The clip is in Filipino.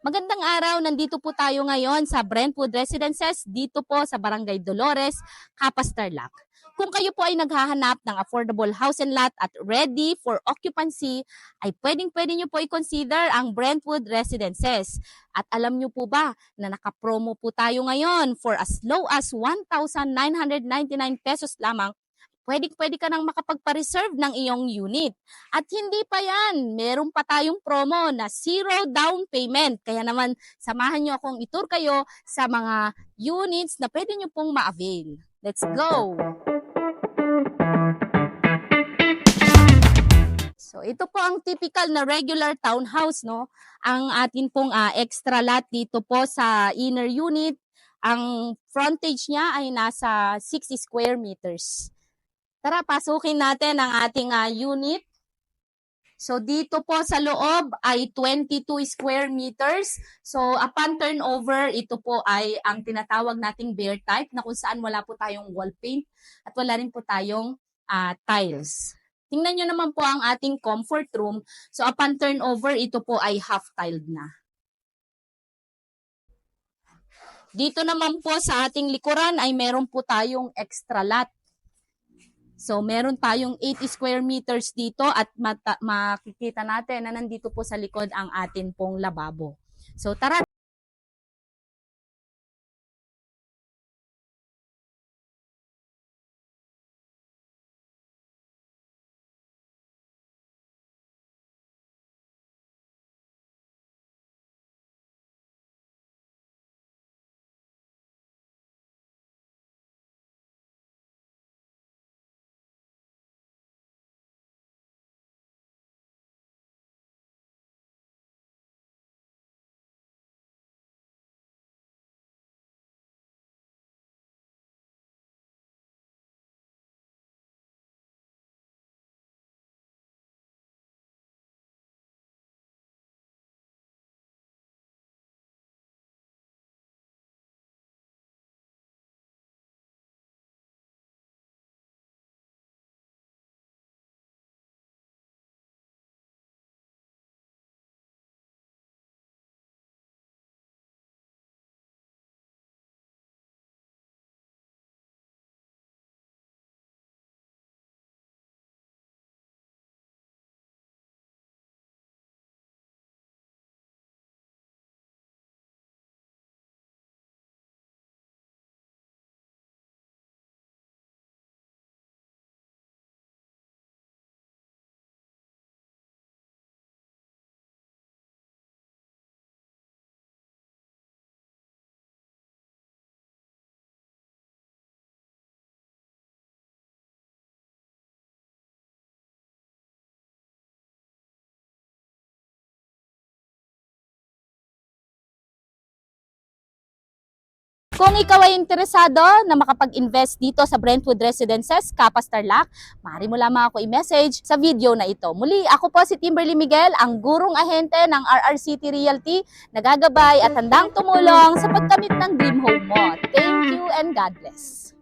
Magandang araw, nandito po tayo ngayon sa Brentwood Residences, dito po sa Barangay Dolores, Capas, Tarlac. Kung kayo po ay naghahanap ng affordable house and lot at ready for occupancy, ay pwedeng-pwede nyo po i-consider ang Brentwood Residences. At alam nyo po ba na nakapromo po tayo ngayon for as low as 1,999 pesos lamang. Pwede ka nang makapagpa-reserve ng iyong unit. At hindi pa yan, meron pa tayong promo na 0 down payment. Kaya naman, samahan nyo akong itour kayo sa mga units na pwede nyo pong ma-avail. Let's go! So, ito po ang typical na regular townhouse, no? Ang atin pong extra lot dito po sa inner unit. Ang frontage niya ay nasa 60 square meters. Tara, pasukin natin ang ating unit. So, dito po sa loob ay 22 square meters. So, upon turnover, ito po ay ang tinatawag nating bare type na kung saan wala po tayong wall paint at wala rin po tayong tiles. Tingnan nyo naman po ang ating comfort room. So, upon turnover, ito po ay half-tiled na. Dito naman po sa ating likuran ay meron po tayong extra lot. So, meron tayong 80 square meters dito at makikita natin na nandito po sa likod ang atin pong lababo. So, tara! Kung ikaw ay interesado na makapag-invest dito sa Brentwood Residences, Capas, Tarlac, maaari mo lamang ako i-message sa video na ito. Muli, ako po si Timberly Miguel, ang gurong ahente ng RRCT Realty, nagagabay at handang tumulong sa pagkamit ng dream home mo. Thank you and God bless.